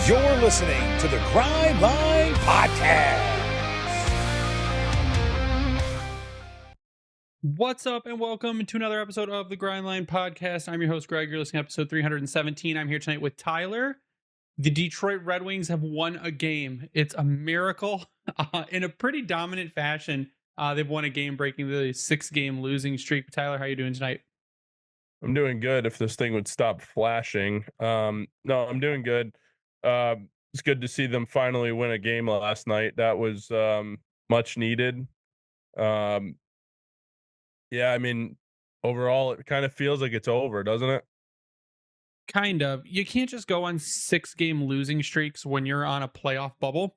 You're listening to the Grind Line Podcast. What's up, and welcome to another episode of the Grind Line Podcast. I'm your host, Greg. You're listening to episode 317. I'm here tonight with Tyler. The Detroit Red Wings have won a game. It's a miracle in a pretty dominant fashion. They've won a game, breaking the 6-game losing streak. Tyler, how are you doing tonight? I'm doing good. If this thing would stop flashing. No, I'm doing good. It's good to see them finally win a game last night. That was much needed. Yeah, I mean, overall, it kind of feels like it's over, doesn't it? Kind of. You can't just go on 6-game losing streaks when you're on a playoff bubble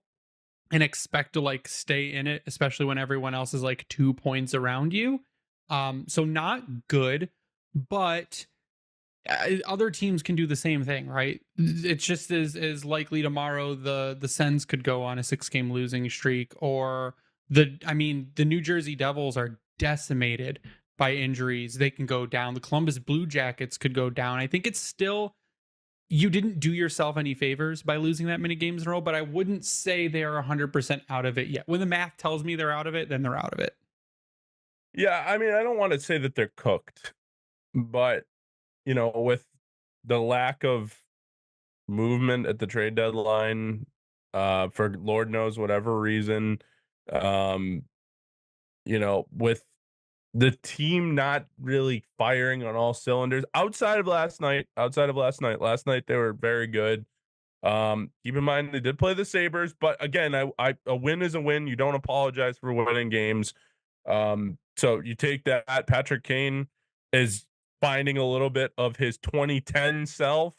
and expect to stay in it, especially when everyone else is 2 points around you. So not good, but other teams can do the same thing, right? It's just as likely tomorrow the Sens could go on a 6-game losing streak, or the New Jersey Devils are decimated by injuries. They can go down. The Columbus Blue Jackets could go down. I think it's still, you didn't do yourself any favors by losing that many games in a row, but I wouldn't say they are 100% out of it yet. When the math tells me they're out of it, then they're out of it. Yeah, I mean, I don't want to say that they're cooked, but with the lack of movement at the trade deadline, for Lord knows whatever reason, with the team not really firing on all cylinders outside of last night. Last night they were very good. Keep in mind they did play the Sabres, but again, a win is a win. You don't apologize for winning games. So you take that. Patrick Kane is finding a little bit of his 2010 self,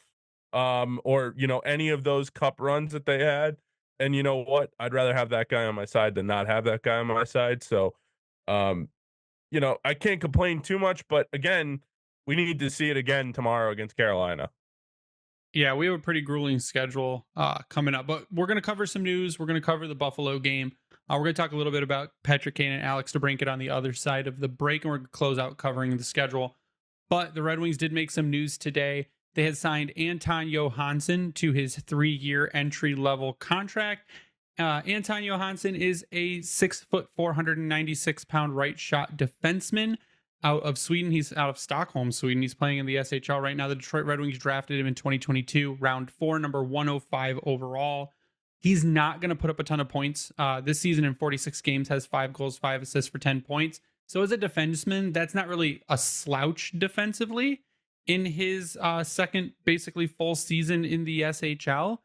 or any of those cup runs that they had. And you know what? I'd rather have that guy on my side than not have that guy on my side. So, I can't complain too much, but again, we need to see it again tomorrow against Carolina. Yeah, we have a pretty grueling schedule coming up, but we're going to cover some news. We're going to cover the Buffalo game. We're going to talk a little bit about Patrick Kane and Alex DeBrincat on the other side of the break, and we're going to close out covering the schedule. But the Red Wings did make some news today. They had signed Anton Johansson to his 3-year entry-level contract. Anton Johansson is a 6', 496-pound right shot defenseman out of Sweden. He's out of Stockholm, Sweden. He's playing in the SHL right now. The Detroit Red Wings drafted him in 2022, round 4, number 105 overall. He's not going to put up a ton of points. This season in 46 games has 5 goals, 5 assists for 10 points. So as a defenseman, that's not really a slouch defensively in his second, basically full season in the SHL.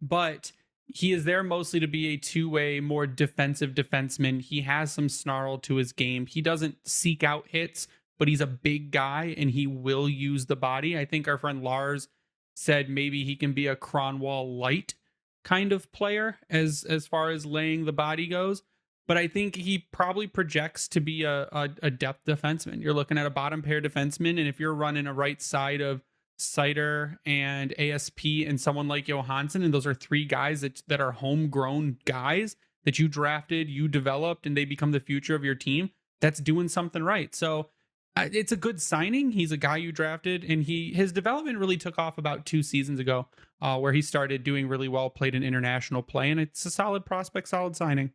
But he is there mostly to be a two-way, more defensive defenseman. He has some snarl to his game. He doesn't seek out hits, but he's a big guy and he will use the body. I think our friend Lars said maybe he can be a Cronwall light kind of player as far as laying the body goes. But I think he probably projects to be a depth defenseman. You're looking at a bottom pair defenseman, and if you're running a right side of Sider and ASP and someone like Johansson, and those are 3 guys that are homegrown guys that you drafted, you developed, and they become the future of your team, that's doing something right. So it's a good signing. He's a guy you drafted, and his development really took off about 2 seasons ago, where he started doing really well, played in international play, and it's a solid prospect, solid signing.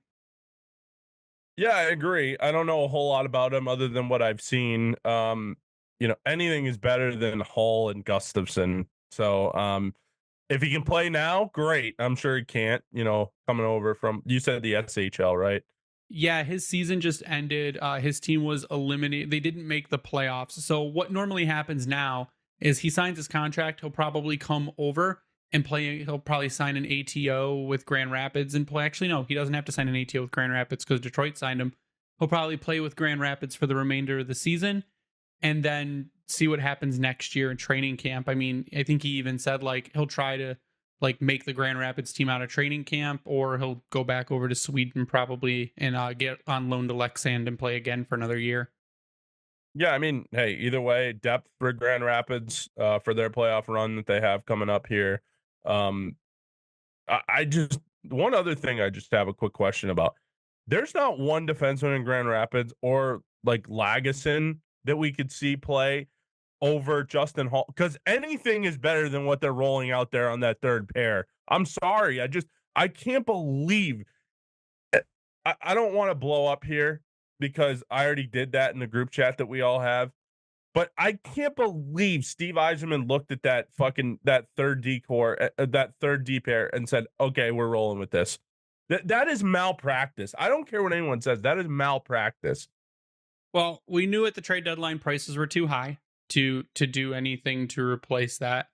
Yeah, I agree. I don't know a whole lot about him other than what I've seen. Anything is better than Hall and Gustafson. So, if he can play now, great. I'm sure he can't, coming over from, you said the SHL, right? Yeah, his season just ended. His team was eliminated. They didn't make the playoffs. So what normally happens now is he signs his contract. He'll probably come over and play. He'll probably sign an ATO with Grand Rapids and play. Actually, no, he doesn't have to sign an ATO with Grand Rapids because Detroit signed him. He'll probably play with Grand Rapids for the remainder of the season and then see what happens next year in training camp. I mean, I think he even said he'll try to make the Grand Rapids team out of training camp, or he'll go back over to Sweden probably and get on loan to Leksand and play again for another year. Yeah, I mean, hey, either way, depth for Grand Rapids for their playoff run that they have coming up here. I just, one other thing I just have a quick question about. There's not one defenseman in Grand Rapids or Lagesson that we could see play over Justin Hall, because anything is better than what they're rolling out there on that third pair. I'm sorry. I can't believe I don't want to blow up here because I already did that in the group chat that we all have. But I can't believe Steve Yzerman looked at that third D core, that third D pair, and said, "Okay, we're rolling with this." That is malpractice. I don't care what anyone says. That is malpractice. Well, we knew at the trade deadline prices were too high to do anything to replace that.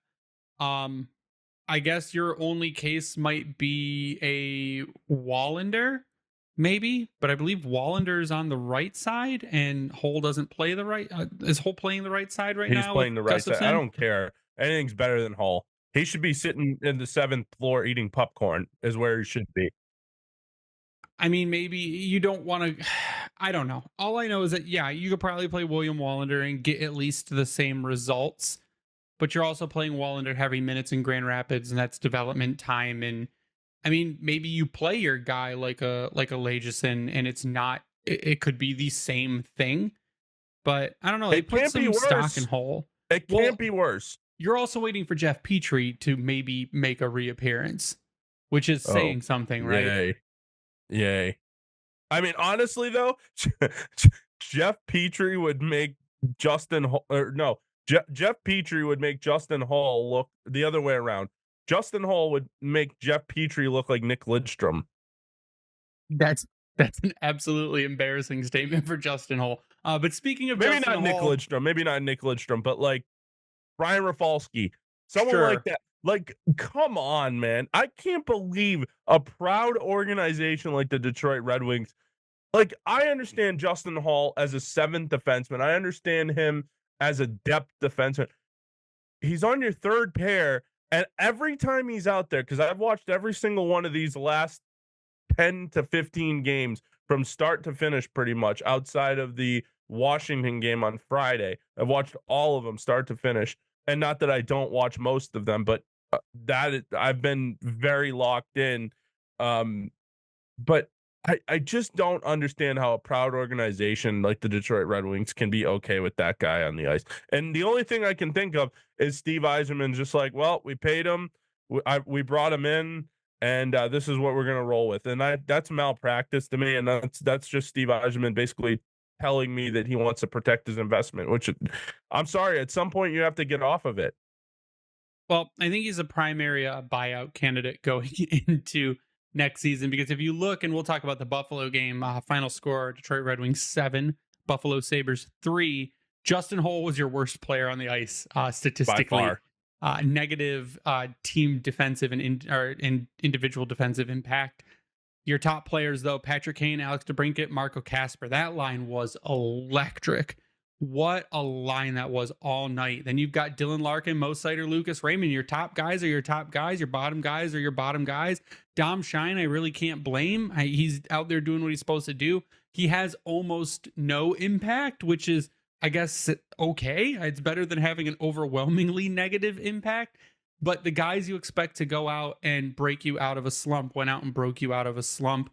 I guess your only case might be a Wallander, maybe, but I believe Wallander is on the right side and Hull doesn't play the right. Is Hull playing the right side right now? He's playing the right side. I don't care. Anything's better than Hull. He should be sitting in the 7th floor eating popcorn is where he should be. I mean, maybe you don't want to. I don't know. All I know is that, yeah, you could probably play William Wallander and get at least the same results, but you're also playing Wallander heavy minutes in Grand Rapids, and that's development time. And I mean, maybe you play your guy like a Lageson, and it's not. It could be the same thing, but I don't know. They put some stock in Hull. It can't be worse. You're also waiting for Jeff Petrie to maybe make a reappearance, which is saying something, right? Yay. I mean, honestly, though, Jeff Petrie would make Justin Jeff Petrie would make Justin Hall look the other way around. Justin Hall would make Jeff Petrie look like Nick Lidstrom. That's an absolutely embarrassing statement for Justin Hall. But speaking of maybe Justin not Hall, Nick Lidstrom, but like Brian Rafalski, someone like that. Like, come on, man. I can't believe a proud organization like the Detroit Red Wings. Like, I understand Justin Hall as a 7th defenseman. I understand him as a depth defenseman. He's on your third pair, and every time he's out there, because I've watched every single one of these last 10 to 15 games from start to finish pretty much, outside of the Washington game on Friday. I've watched all of them start to finish. And not that I don't watch most of them, but I've been very locked in. But I just don't understand how a proud organization like the Detroit Red Wings can be okay with that guy on the ice. And the only thing I can think of is Steve Yzerman just like, well, we paid him, we brought him in, and this is what we're going to roll with. And that's malpractice to me, and that's just Steve Yzerman basically telling me that he wants to protect his investment, which I'm sorry, at some point you have to get off of it. Well, I think he's a primary buyout candidate going into next season, because if you look, and we'll talk about the Buffalo game, final score, Detroit Red Wings 7, Buffalo Sabres 3. Justin Hall was your worst player on the ice statistically. Negative team defensive and individual defensive impact. Your top players, though, Patrick Kane, Alex DeBrincat, Marco Kasper. That line was electric. What a line that was all night. Then you've got Dylan Larkin, Mo Seider, Lucas Raymond. Your top guys are your top guys. Your bottom guys are your bottom guys. Dom Shine, I really can't blame. He's out there doing what he's supposed to do. He has almost no impact, which is, I guess, okay. It's better than having an overwhelmingly negative impact. But the guys you expect to go out and break you out of a slump went out and broke you out of a slump.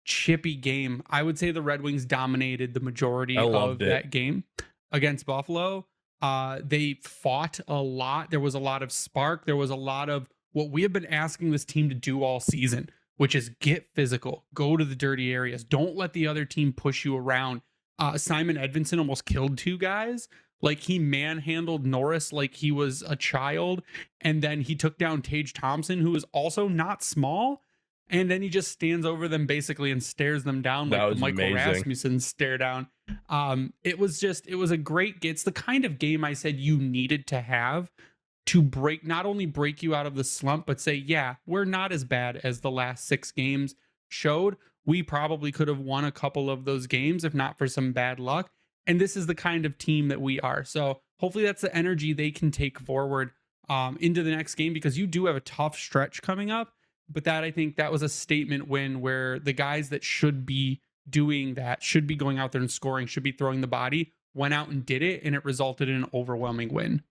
Chippy game. I would say the Red Wings dominated the majority of that game against Buffalo. They fought a lot. There was a lot of spark. There was a lot of what we have been asking this team to do all season, which is get physical, go to the dirty areas. Don't let the other team push you around. Simon Edvinsson almost killed 2 guys. Like, he manhandled Norris like he was a child. And then he took down Tage Thompson, who is also not small. And then he just stands over them basically and stares them down like the Michael Rasmussen stare down. It was a great game. It's the kind of game I said you needed to have to not only break you out of the slump, but say, yeah, we're not as bad as the last 6 games showed. We probably could have won a couple of those games if not for some bad luck. And this is the kind of team that we are. So hopefully that's the energy they can take forward into the next game, because you do have a tough stretch coming up. But I think that was a statement win where the guys that should be doing that, should be going out there and scoring, should be throwing the body, went out and did it, and it resulted in an overwhelming win.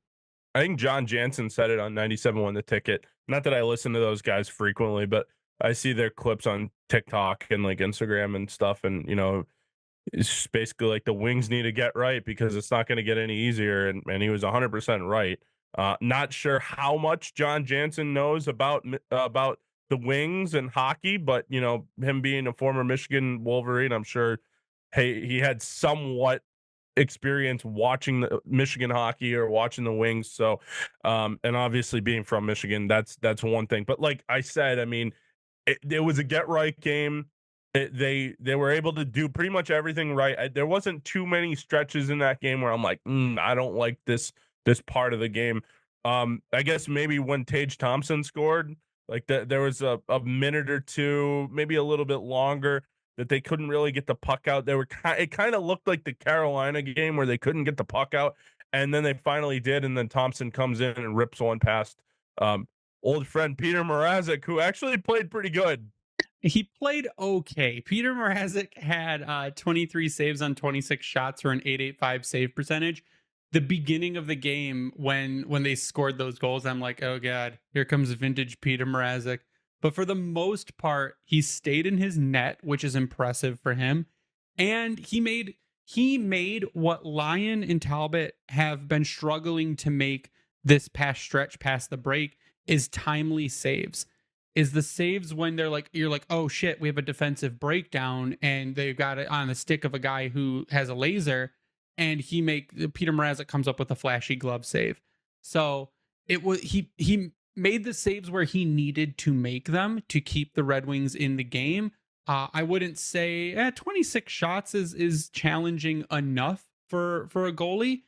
I think John Jansen said it on 97.1 The Ticket. Not that I listen to those guys frequently, but I see their clips on TikTok and like Instagram and stuff. And, It's just basically like the Wings need to get right because it's not going to get any easier. And he was 100% right. Not sure how much John Jansen knows about the Wings and hockey, but him being a former Michigan Wolverine, I'm sure he had somewhat experience watching the Michigan hockey or watching the Wings. So, and obviously being from Michigan, that's one thing. But like I said, I mean, it was a get right game. They were able to do pretty much everything right. There wasn't too many stretches in that game where I'm like, I don't like this part of the game. I guess maybe when Tage Thompson scored, like there was a minute or two, maybe a little bit longer, that they couldn't really get the puck out. It kind of looked like the Carolina game where they couldn't get the puck out, and then they finally did. And then Thompson comes in and rips one past old friend Peter Mrazek, who actually played pretty good. He played okay. Peter Mrazek had 23 saves on 26 shots for an 885 save percentage. The beginning of the game when they scored those goals, I'm like, oh god, here comes vintage Peter Mrazek. But for the most part, he stayed in his net, which is impressive for him. And he made what Lyon and Talbot have been struggling to make this past stretch past the break is timely saves. Is the saves when you're like, oh shit, we have a defensive breakdown, and they've got it on the stick of a guy who has a laser, and Peter Mrazek comes up with a flashy glove save. So it was he made the saves where he needed to make them to keep the Red Wings in the game. I wouldn't say 26 shots is challenging enough for a goalie,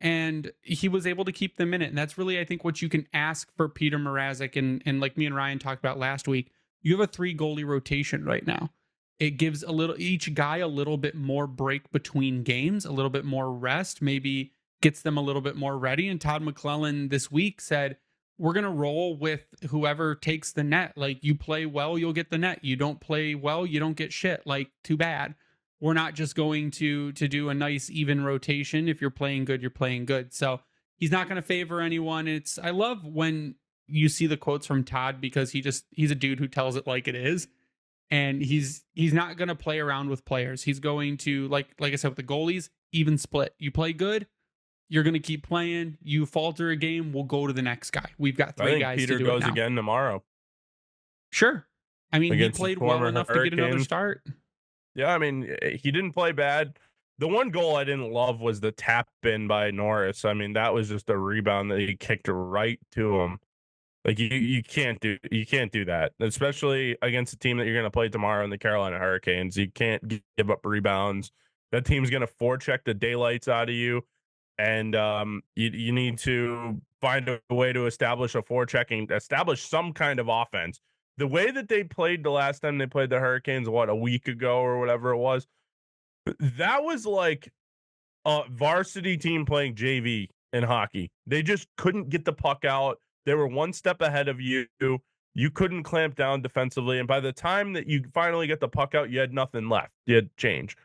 and he was able to keep them in it. And that's really, I think, what you can ask for Peter Mrazek. And like me and Ryan talked about last week, you have a 3 goalie rotation right now. It gives each guy a little bit more break between games, a little bit more rest, maybe gets them a little bit more ready. And Todd McClellan this week said, we're going to roll with whoever takes the net. Like, you play well, you'll get the net. You don't play well, you don't get shit. Like, too bad. We're not just going to do a nice even rotation. If you're playing good, you're playing good. So he's not going to favor anyone. I love when you see the quotes from Todd, because he's a dude who tells it like it is. And he's not going to play around with players. He's going to, like I said, with the goalies, even split. You play good, you're going to keep playing. You falter a game, we'll go to the next guy. We've got 3 guys Peter to do goes it now. again tomorrow. Sure. I mean, he Against played the well former enough to get another Hurricanes. start. Yeah, I mean, he didn't play bad. The one goal I didn't love was the tap in by Norris. I mean, that was just a rebound that he kicked right to him. Like, you can't do that, especially against a team that you're going to play tomorrow in the Carolina Hurricanes. You can't give up rebounds. That team's going to forecheck the daylights out of you, and you need to find a way to establish some kind of offense. The way that they played the last time they played the Hurricanes, a week ago or whatever it was, that was like a varsity team playing JV in hockey. They just couldn't get the puck out. They were one step ahead of you. You couldn't clamp down defensively. And by the time that you finally get the puck out, you had nothing left. You had change.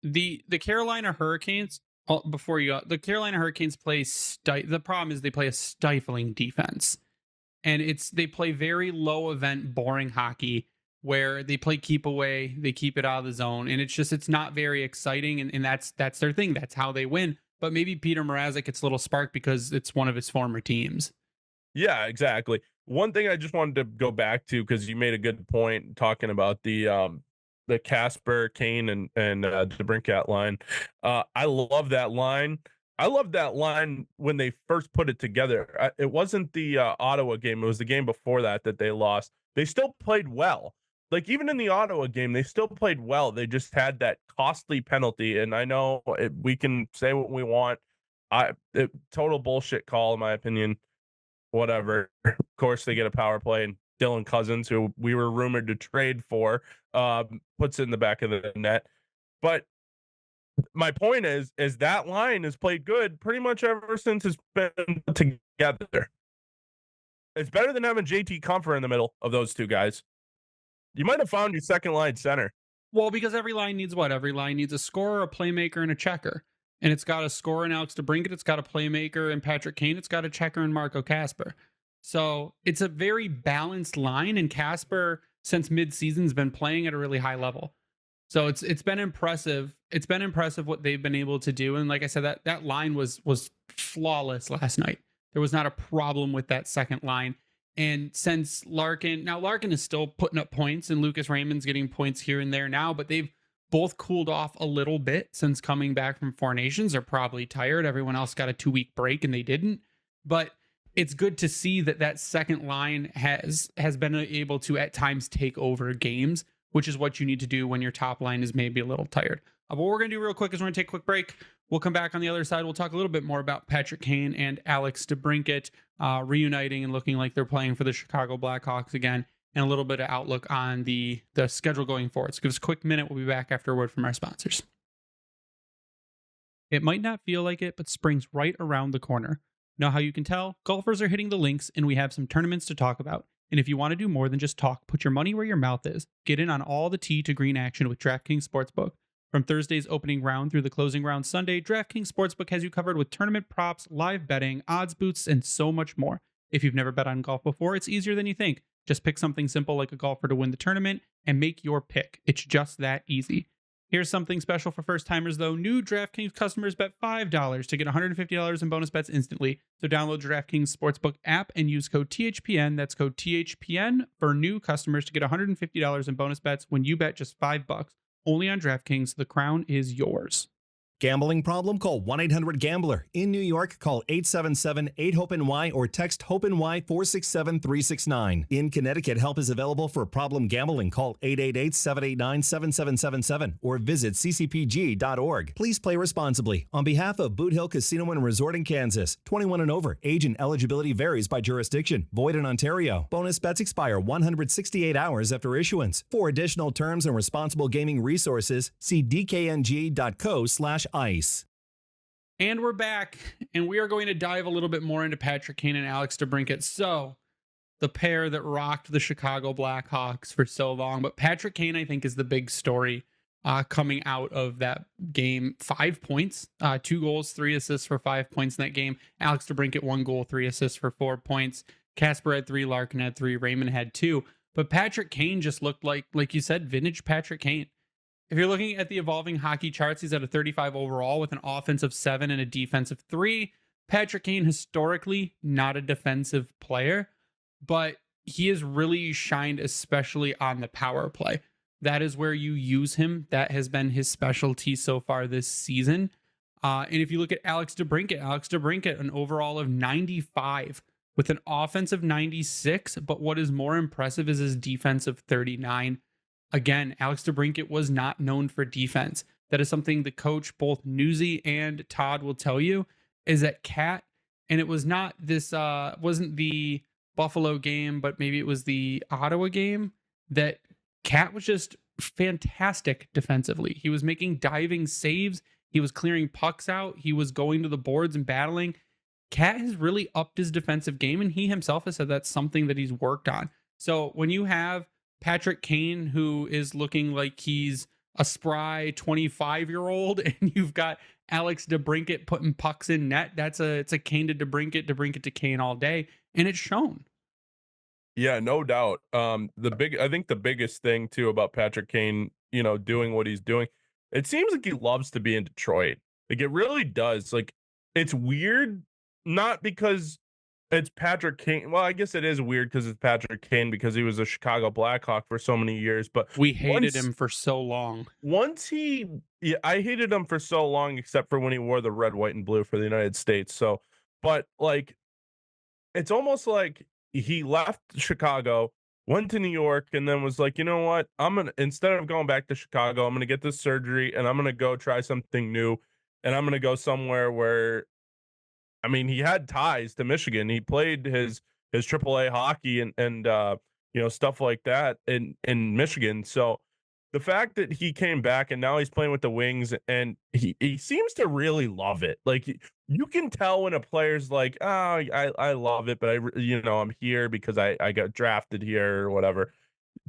The Carolina Hurricanes, the Carolina Hurricanes play the problem is they play a stifling defense. And they play very low event, boring hockey where they play keep away, they keep it out of the zone. And it's not very exciting. And that's their thing. That's how they win. But maybe Peter Mrazek gets a little spark because it's one of his former teams. Yeah, exactly. One thing I just wanted to go back to, because you made a good point talking about the Casper, Kane, and DeBrincat line. I love that line. I love that line when they first put it together. It wasn't the Ottawa game. It was the game before that they lost. They still played well. Like, even in the Ottawa game, they still played well. They just had that costly penalty. And I know we can say what we want. Total bullshit call, in my opinion. Whatever. Of course, they get a power play, and Dylan Cousins, who we were rumored to trade for, puts it in the back of the net. But my point is that line has played good pretty much ever since it's been put together. It's better than having JT Comfort in the middle of those two guys. You might have found your second line center. Well, because every line needs what? Every line needs a scorer, a playmaker, and a checker. And it's got a scorer in Alex DeBrincat. It's got a playmaker in Patrick Kane. It's got a checker in Marco Kasper. So it's a very balanced line. And Kasper, since mid-season, has been playing at a really high level. So it's been impressive. It's been impressive what they've been able to do. And like I said, that line was flawless last night. There was not a problem with that second line. And since Larkin is still putting up points and Lucas Raymond's getting points here and there now, but they've both cooled off a little bit since coming back from Four Nations. They're probably tired. Everyone else got a 2-week break and they didn't. But it's good to see that second line has been able to at times take over games, which is what you need to do when your top line is maybe a little tired. But what we're going to do real quick is we're going to take a quick break. We'll come back on the other side. We'll talk a little bit more about Patrick Kane and Alex DeBrincat reuniting and looking like they're playing for the Chicago Blackhawks again, and a little bit of outlook on the schedule going forward. So give us a quick minute. We'll be back after a word from our sponsors. It might not feel like it, but spring's right around the corner. Know how you can tell? Golfers are hitting the links, and we have some tournaments to talk about. And if you want to do more than just talk, put your money where your mouth is. Get in on all the tee to green action with DraftKings Sportsbook. From Thursday's opening round through the closing round Sunday, DraftKings Sportsbook has you covered with tournament props, live betting, odds boosts, and so much more. If you've never bet on golf before, it's easier than you think. Just pick something simple like a golfer to win the tournament and make your pick. It's just that easy. Here's something special for first timers though. New DraftKings customers bet $5 to get $150 in bonus bets instantly. So download DraftKings Sportsbook app and use code THPN. That's code THPN for new customers to get $150 in bonus bets when you bet just $5. Only on DraftKings. The crown is yours. Gambling problem? Call 1-800-GAMBLER. In New York, call 877-8-HOPE-NY or text HOPE-NY 467-369. In Connecticut, help is available for problem gambling. Call 888-789-7777 or visit ccpg.org. Please play responsibly. On behalf of Boot Hill Casino and Resort in Kansas, 21 and over. Age and eligibility varies by jurisdiction. Void in Ontario. Bonus bets expire 168 hours after issuance. For additional terms and responsible gaming resources, see dkng.co/ice. And we're back, and we are going to dive a little bit more into Patrick Kane and Alex DeBrincat. So, the pair that rocked the Chicago Blackhawks for so long. But Patrick Kane, I think, is the big story coming out of that game. 5 points, 2 goals, 3 assists for 5 points in that game. Alex DeBrincat, 1 goal, 3 assists for 4 points. Casper had 3, Larkin had 3, Raymond had 2. But Patrick Kane just looked like you said, vintage Patrick Kane. If you're looking at the evolving hockey charts, he's at a 35 overall with an offensive 7 and a defensive 3. Patrick Kane, historically not a defensive player, but he has really shined, especially on the power play. That is where you use him. That has been his specialty so far this season. And if you look at Alex DeBrincat, an overall of 95 with an offensive 96, but what is more impressive is his defensive 39. Again, Alex DeBrincat was not known for defense. That is something the coach, both Newsy and Todd, will tell you, is that Cat, and it was not this, wasn't the Buffalo game, but maybe it was the Ottawa game, that Cat was just fantastic defensively. He was making diving saves. He was clearing pucks out. He was going to the boards and battling. Cat has really upped his defensive game, and he himself has said that's something that he's worked on. So when you have Patrick Kane, who is looking like he's a spry 25-year-old, and you've got Alex DeBrincat putting pucks in net, it's a Kane to DeBrincat to Kane all day, and it's shown. Yeah, no doubt. I think the biggest thing too about Patrick Kane, doing what he's doing, it seems like he loves to be in Detroit. Like it really does. Like it's weird, not because it's Patrick Kane. Well, I guess it is weird because it's Patrick Kane because he was a Chicago Blackhawk for so many years. But we hated him for so long. I hated him for so long, except for when he wore the red, white, and blue for the United States. So, but like, it's almost like he left Chicago, went to New York, and then was like, you know what? Instead of going back to Chicago, I'm gonna get this surgery and I'm gonna go try something new, and I'm gonna go somewhere where. I mean, he had ties to Michigan. He played his AAA hockey and stuff like that in Michigan. So the fact that he came back and now he's playing with the Wings and he seems to really love it. Like you can tell when a player's like, oh, I love it, but I'm here because I got drafted here or whatever.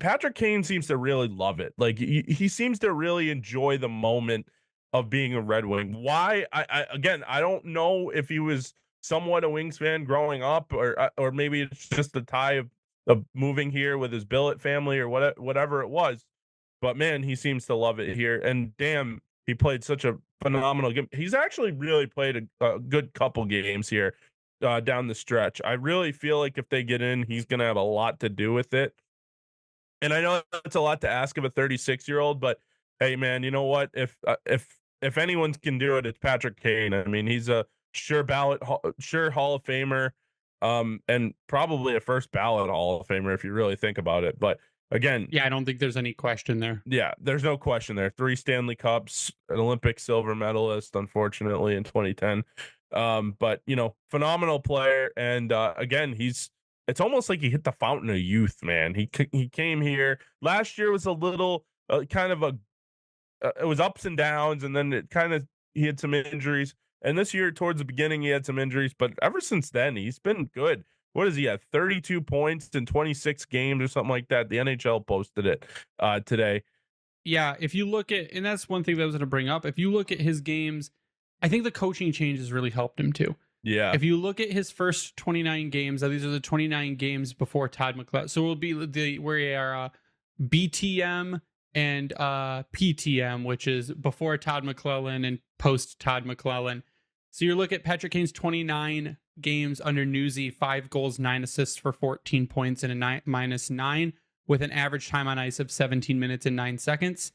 Patrick Kane seems to really love it. Like he seems to really enjoy the moment of being a Red Wing. Why? I don't know if he was somewhat a Wings fan growing up, or maybe it's just the tie of moving here with his billet family or whatever it was. but man, he seems to love it here. And damn, he played such a phenomenal game. He's actually really played a good couple games here down the stretch. I really feel like if they get in, he's going to have a lot to do with it. And I know that's a lot to ask of a 36-year-old, but hey, man, you know what? If anyone can do it, it's Patrick Kane. I mean, he's a sure Hall of Famer, and probably a first ballot Hall of Famer if you really think about it. But again, Yeah, I don't think there's any question there. yeah, there's no question there. 3 Stanley Cups, an Olympic silver medalist, unfortunately, in 2010. But you know, phenomenal player, and again, it's almost like he hit the fountain of youth, man. He came here last year, was a little kind of it was ups and downs, and then he had some injuries, and this year towards the beginning he had some injuries, but ever since then he's been good. What is he at? 32 points in 26 games or something like that. The NHL posted it today. Yeah, if you look at, and that's one thing that I was going to bring up. If you look at his games, I think the coaching changes really helped him too. Yeah. If you look at his first 29 games, these are the 29 games before Todd McLellan. So it will be where you are BTM and PTM, which is before Todd McLellan and post Todd McLellan. So you look at Patrick Kane's 29 games under Newsy, 5 goals, 9 assists for 14 points and a -9 with an average time on ice of 17 minutes and 9 seconds.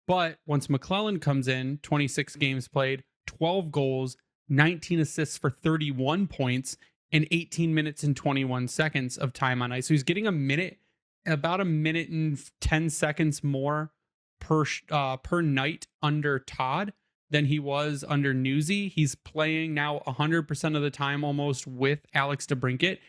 But once McLellan comes in, 26 games played, 12 goals, 19 assists for 31 points and 18 minutes and 21 seconds of time on ice. So he's getting about a minute and 10 seconds more per night under Todd than he was under Newsy. He's playing now 100% of the time almost with Alex DeBrincat,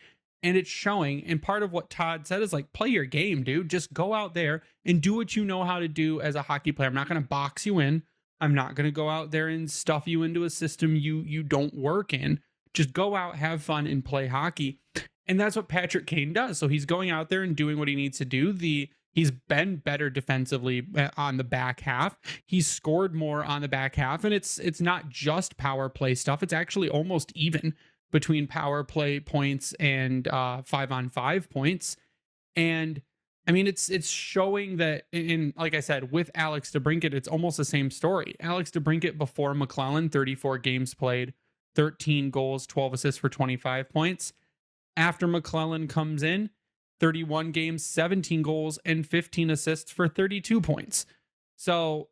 and it's showing. And part of what Todd said is like, play your game, dude. Just go out there and do what you know how to do as a hockey player. I'm not going to box you in. I'm not going to go out there and stuff you into a system you don't work in. Just go out, have fun, and play hockey. And that's what Patrick Kane does. So he's going out there and doing what he needs to do. He's been better defensively on the back half. He's scored more on the back half. And it's not just power play stuff. It's actually almost even between power play points and 5-on-5 points. And I mean, it's showing that, in like I said, with Alex DeBrincat, it's almost the same story. Alex DeBrincat before McLellan, 34 games played, 13 goals, 12 assists for 25 points. After McLellan comes in, 31 games, 17 goals, and 15 assists for 32 points. So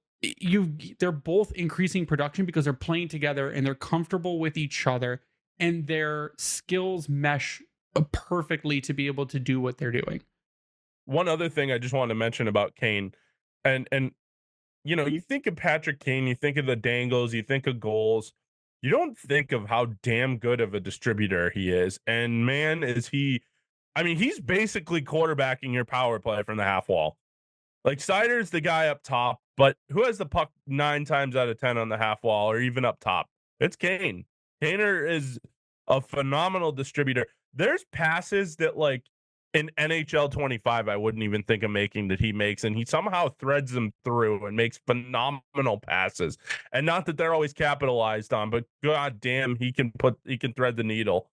they're both increasing production because they're playing together and they're comfortable with each other, and their skills mesh perfectly to be able to do what they're doing. One other thing I just wanted to mention about Kane, and you know, you think of Patrick Kane, you think of the dangles, you think of goals, you don't think of how damn good of a distributor he is. And man, is he, I mean, he's basically quarterbacking your power play from the half wall. Like, Seider's the guy up top, but who has the puck 9 times out of 10 on the half wall or even up top? It's Kane. Kaner is a phenomenal distributor. There's passes that, like, in NHL 25, I wouldn't even think of making that he makes, and he somehow threads them through and makes phenomenal passes. And not that they're always capitalized on, but god damn, he can thread the needle.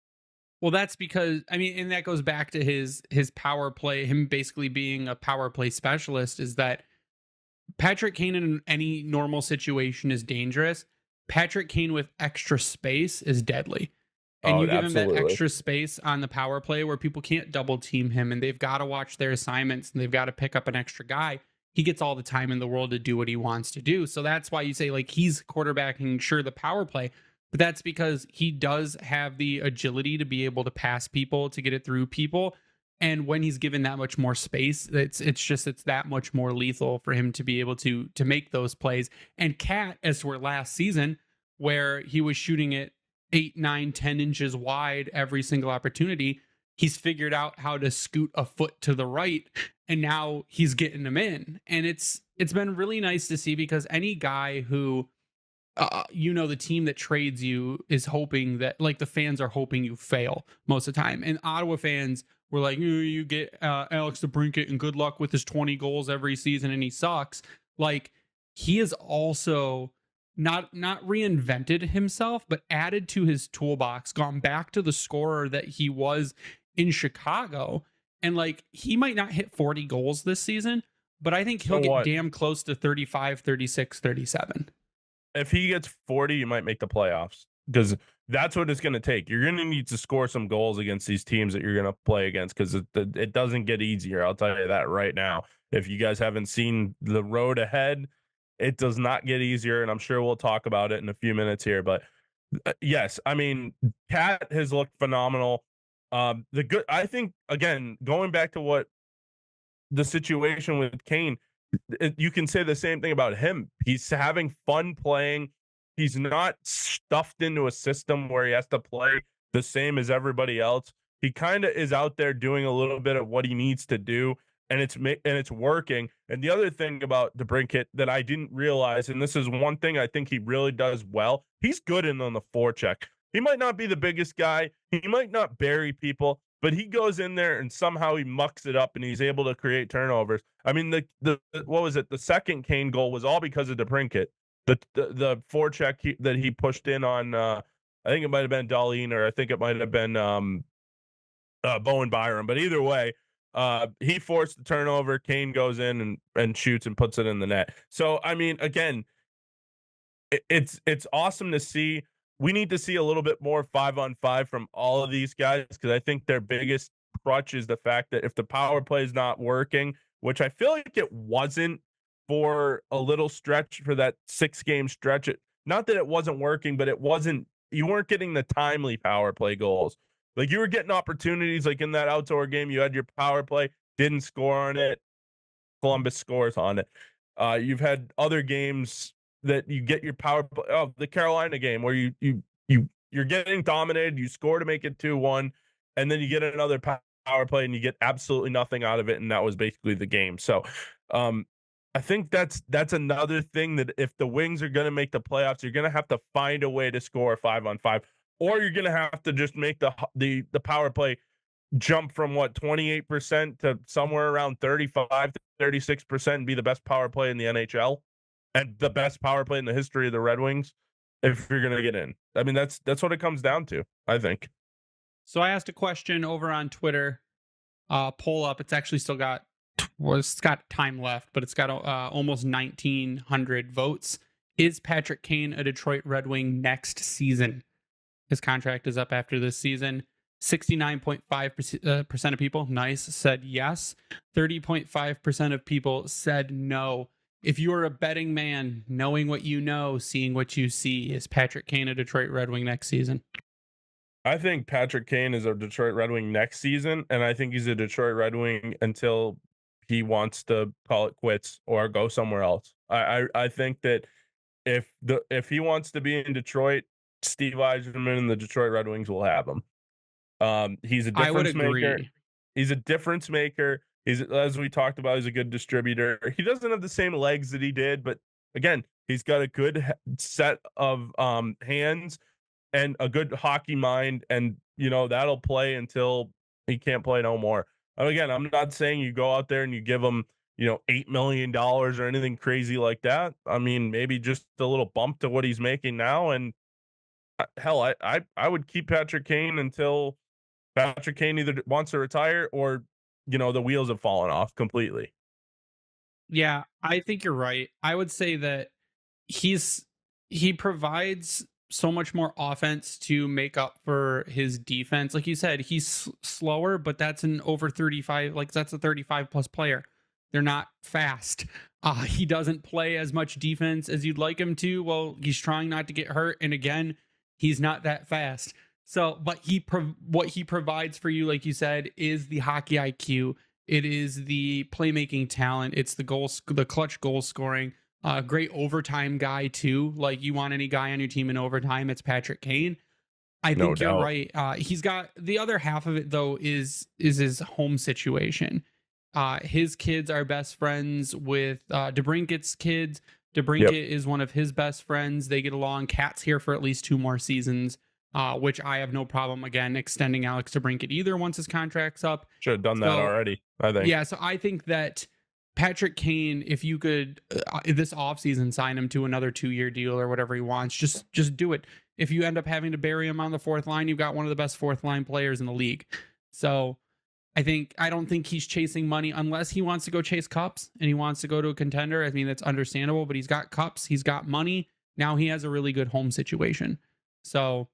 Well, that's because, I mean, and that goes back to his power play, him basically being a power play specialist, is that Patrick Kane in any normal situation is dangerous. Patrick Kane with extra space is deadly. And you give him that extra space on the power play where people can't double team him and they've got to watch their assignments and they've got to pick up an extra guy. He gets all the time in the world to do what he wants to do. So that's why you say, like, he's quarterbacking, sure, the power play, but that's because he does have the agility to be able to pass people, to get it through people. And when he's given that much more space, it's that much more lethal for him to be able to make those plays. And Cat, as were last season, where he was shooting it 8, 9, 10 inches wide every single opportunity, he's figured out how to scoot a foot to the right, and now he's getting them in. And it's been really nice to see, because any guy who the team that trades you is hoping that, like, the fans are hoping you fail most of the time. And Ottawa fans were like, you get Alex DeBrincat and good luck with his 20 goals every season and he sucks. Like, he is also not reinvented himself, but added to his toolbox, gone back to the scorer that he was in Chicago. And, like, he might not hit 40 goals this season, but I think he'll So get what? damn close to 35, 36, 37. If he gets 40, you might make the playoffs, because that's what it's going to take. You're going to need to score some goals against these teams that you're going to play against, because it doesn't get easier. I'll tell you that right now. If you guys haven't seen the road ahead, it does not get easier, and I'm sure we'll talk about it in a few minutes here. But yes, I mean, Cat has looked phenomenal. I think, again, going back to what the situation with Kane, you can say the same thing about him. He's having fun playing. He's not stuffed into a system where he has to play the same as everybody else. He kind of is out there doing a little bit of what he needs to do, and it's working. And the other thing about DeBrincat that I didn't realize, and this is one thing I think he really does well, he's good on the forecheck. He might not be the biggest guy. He might not bury people, but he goes in there and somehow he mucks it up and he's able to create turnovers. I mean, the what was it? The second Kane goal was all because of DeBrincat. The forecheck that he pushed in on, I think it might have been Darlene, or I think it might have been Bowen Byram. But either way, he forced the turnover. Kane goes in and shoots and puts it in the net. So, I mean, again, it's awesome to see. We need to see a little bit more 5-on-5 from all of these guys, because I think their biggest crutch is the fact that if the power play is not working, which I feel like it wasn't for a little stretch, for that 6-game stretch, not that it wasn't working, but you weren't getting the timely power play goals. Like, you were getting opportunities, like in that outdoor game, you had your power play, didn't score on it. Columbus scores on it. You've had other games that you get your power play. Oh, the Carolina game where you're getting dominated, you score to make it 2-1, and then you get another power play and you get absolutely nothing out of it, and that was basically the game. So, I think that's another thing, that if the Wings are going to make the playoffs, you're going to have to find a way to score 5-on-5, or you're going to have to just make the power play jump from 28% to somewhere around 35 to 36% and be the best power play in the NHL and the best power play in the history of the Red Wings if you're going to get in. I mean, that's what it comes down to, I think. So I asked a question over on Twitter, poll up. It's actually still got, it's got time left, but it's got almost 1,900 votes. Is Patrick Kane a Detroit Red Wing next season? His contract is up after this season. 69.5% of people, nice, said yes. 30.5% of people said no. If you are a betting man, knowing what you know, seeing what you see, is Patrick Kane a Detroit Red Wing next season? I think Patrick Kane is a Detroit Red Wing next season, and I think he's a Detroit Red Wing until he wants to call it quits or go somewhere else. I think that if he wants to be in Detroit, Steve Yzerman and the Detroit Red Wings will have him. He's a difference I would agree. maker. He's a difference maker. He's, as we talked about, he's a good distributor. He doesn't have the same legs that he did, but again, he's got a good set of hands and a good hockey mind, and that'll play until he can't play no more. And again, I'm not saying you go out there and you give him $8 million or anything crazy like that. I mean, maybe just a little bump to what he's making now, and hell, I would keep Patrick Kane until Patrick Kane either wants to retire or the wheels have fallen off completely. Yeah, I think you're right. I would say that he provides so much more offense to make up for his defense. Like you said, he's slower, but that's an over 35, like that's a 35 plus player. They're not fast. He doesn't play as much defense as you'd like him to. Well, he's trying not to get hurt, and again, he's not that fast. So, but what he provides for you, like you said, is the hockey IQ. It is the playmaking talent. It's the clutch goal scoring. Great overtime guy too. Like, you want any guy on your team in overtime, it's Patrick Kane. I think you're right. He's got the other half of it though is his home situation. His kids are best friends with DeBrincat's kids. DeBrincat is one of his best friends. They get along. Cat's here for at least 2 more seasons. Which I have no problem, again, extending Alex DeBrincat either once his contract's up. Should have done that already, I think. Yeah, so I think that Patrick Kane, if you could, this offseason, sign him to another 2-year deal or whatever he wants, just do it. If you end up having to bury him on the 4th line, you've got one of the best 4th line players in the league. So I don't think he's chasing money unless he wants to go chase cups and he wants to go to a contender. I mean, that's understandable, but he's got cups, he's got money. Now he has a really good home situation. So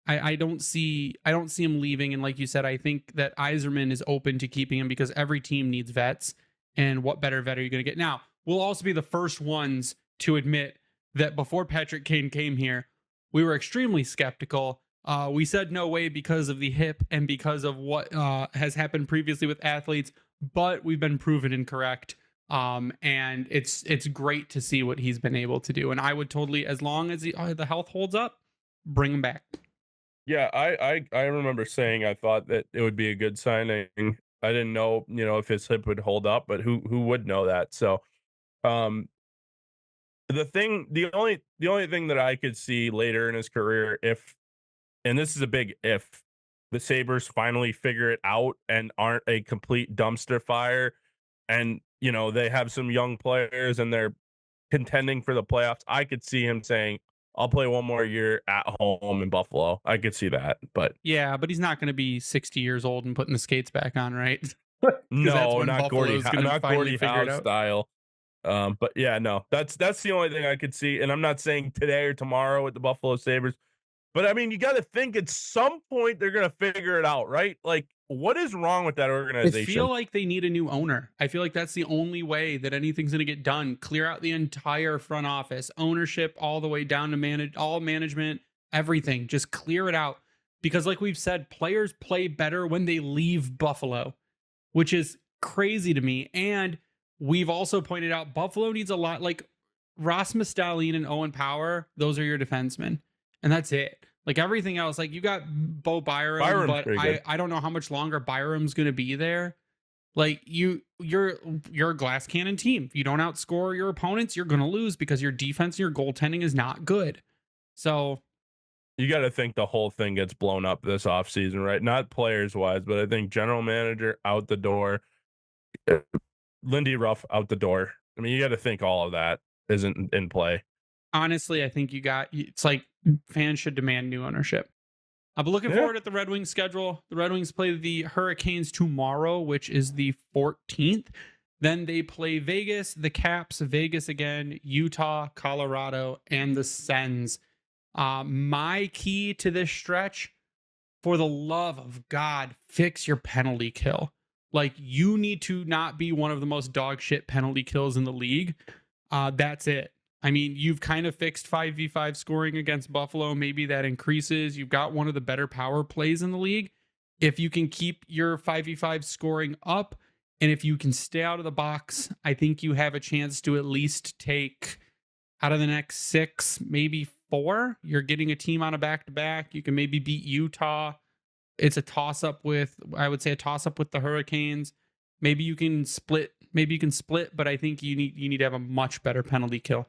I don't see him leaving. And like you said, I think that Yzerman is open to keeping him because every team needs vets. And what better vet are you going to get? Now, we'll also be the first ones to admit that before Patrick Kane came here, we were extremely skeptical. We said no way because of the hip and because of what has happened previously with athletes, but we've been proven incorrect. And it's great to see what he's been able to do. And I would totally, as long as the health holds up, bring him back. Yeah, I remember saying I thought that it would be a good signing. I didn't know, if his hip would hold up, but who would know that? So, the only thing that I could see later in his career, and this is a big if, the Sabres finally figure it out and aren't a complete dumpster fire, and they have some young players and they're contending for the playoffs. I could see him saying, I'll play one more year at home in Buffalo. I could see that, but yeah, but he's not going to be 60 years old and putting the skates back on, right? no, not Gordie Howe out. style. But yeah, no, that's the only thing I could see. And I'm not saying today or tomorrow with the Buffalo Sabres, but I mean, you got to think at some point they're going to figure it out, right? Like, what is wrong with that organization? I feel like they need a new owner. I feel like that's the only way that anything's going to get done. Clear out the entire front office, ownership, all the way down to all management, everything. Just clear it out. Because like we've said, players play better when they leave Buffalo, which is crazy to me. And we've also pointed out Buffalo needs a lot, like Rasmus Dahlin and Owen Power. Those are your defensemen. And that's it. Like everything else, like you got Bo Byram, but I don't know how much longer Byram's going to be there. Like you're a glass cannon team. If you don't outscore your opponents, you're going to lose because your defense and your goaltending is not good. So you got to think the whole thing gets blown up this offseason, right? Not players wise, but I think general manager out the door, Lindy Ruff out the door. I mean, you got to think all of that isn't in play. Honestly, I think it's like fans should demand new ownership. I'm looking forward at the Red Wings schedule. The Red Wings play the Hurricanes tomorrow, which is the 14th. Then they play Vegas, the Caps, Vegas again, Utah, Colorado, and the Sens. My key to this stretch, for the love of God, fix your penalty kill. Like, you need to not be one of the most dog shit penalty kills in the league. That's it. I mean, you've kind of fixed 5v5 scoring against Buffalo. Maybe that increases. You've got one of the better power plays in the league. If you can keep your 5v5 scoring up, and if you can stay out of the box, I think you have a chance to at least take out of the next 6, maybe 4. You're getting a team on a back-to-back. You can maybe beat Utah. It's a toss-up with the Hurricanes. Maybe you can split, but I think you need to have a much better penalty kill.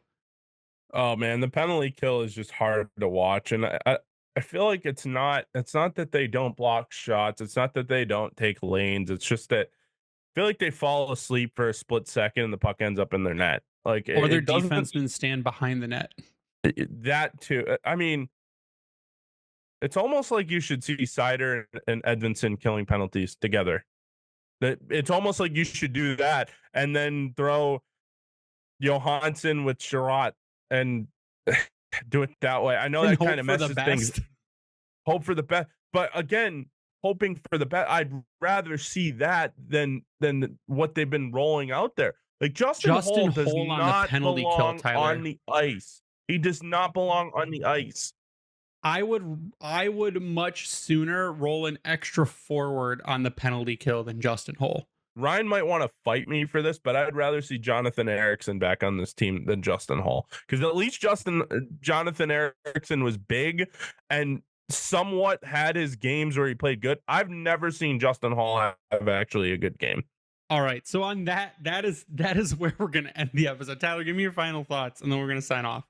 Oh man, the penalty kill is just hard to watch, and I feel like it's not that they don't block shots, it's not that they don't take lanes, it's just that I feel like they fall asleep for a split second and the puck ends up in their net. Like, or their defensemen stand behind the net. That too. I mean, it's almost like you should see Seider and Edvinsson killing penalties together. It's almost like you should do that and then throw Johansson with Sherratt and do it that way. I know that kind of messes things. Hope for the best, but again, hoping for the best. I'd rather see that than what they've been rolling out there. Like Justin Holl does not belong on the ice. He does not belong on the ice. I would much sooner roll an extra forward on the penalty kill than Justin Holl. Ryan might want to fight me for this, but I'd rather see Jonathan Ericsson back on this team than Justin Holl, because at least Jonathan Ericsson was big and somewhat had his games where he played good. I've never seen Justin Holl have actually a good game. All right, so on that is where we're gonna end the episode. Tyler, give me your final thoughts, and then we're gonna sign off.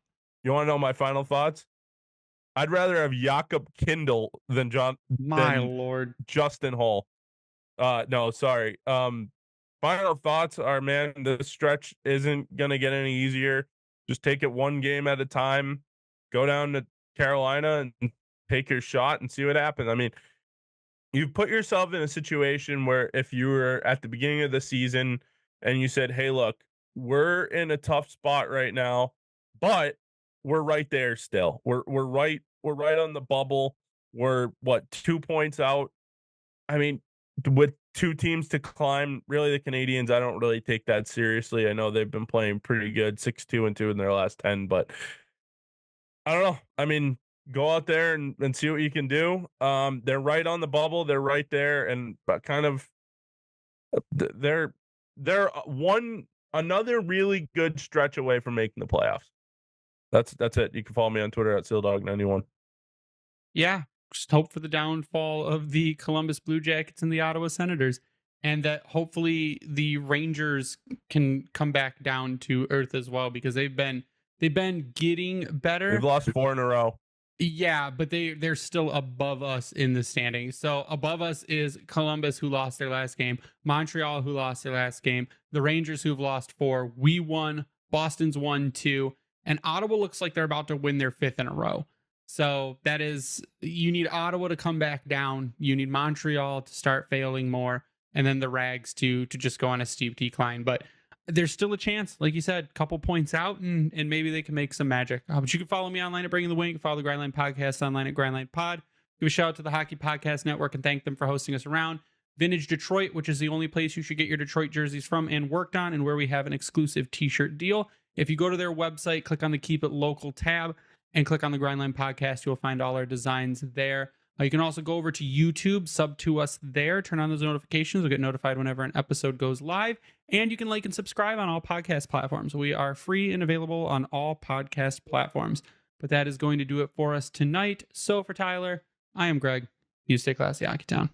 You want to know my final thoughts? I'd rather have Jakob Kindl than Justin Holl. No, sorry. Final thoughts are, man, the stretch isn't going to get any easier. Just take it one game at a time. Go down to Carolina and take your shot and see what happens. I mean, you've put yourself in a situation where if you were at the beginning of the season and you said, hey, look, we're in a tough spot right now, but we're right there still. We're right on the bubble. We're 2 points out. I mean, with 2 teams to climb, really the Canadians, I don't really take that seriously. I know they've been playing pretty good, 6-2-2 in their last 10, but I don't know. I mean, go out there and see what you can do. They're right on the bubble. They're right there, and but kind of they're another really good stretch away from making the playoffs. That's it. You can follow me on Twitter at SealDog91. Yeah, just hope for the downfall of the Columbus Blue Jackets and the Ottawa Senators, and that hopefully the Rangers can come back down to earth as well, because they've been getting better. They've lost 4 in a row. Yeah, but they're still above us in the standings. So above us is Columbus, who lost their last game, Montreal, who lost their last game, the Rangers, who've lost 4. We won. Boston's won 2, and Ottawa looks like they're about to win their 5th in a row. So that is, you need Ottawa to come back down. You need Montreal to start failing more, and then the Rags to just go on a steep decline. But there's still a chance, like you said, couple points out, and maybe they can make some magic. But you can follow me online at Bringing the Wing. You can follow the Grindline Podcast online at Grindline Pod. Give a shout out to the Hockey Podcast Network and thank them for hosting us around. Vintage Detroit, which is the only place you should get your Detroit jerseys from and worked on, and where we have an exclusive t-shirt deal. If you go to their website, click on the Keep It Local tab and click on the Grindline Podcast, you'll find all our designs there. You can also go over to YouTube, sub to us there, turn on those notifications. You'll get notified whenever an episode goes live. And you can like and subscribe on all podcast platforms. We are free and available on all podcast platforms. But that is going to do it for us tonight. So for Tyler, I am Greg. You stay classy, Hockey Town.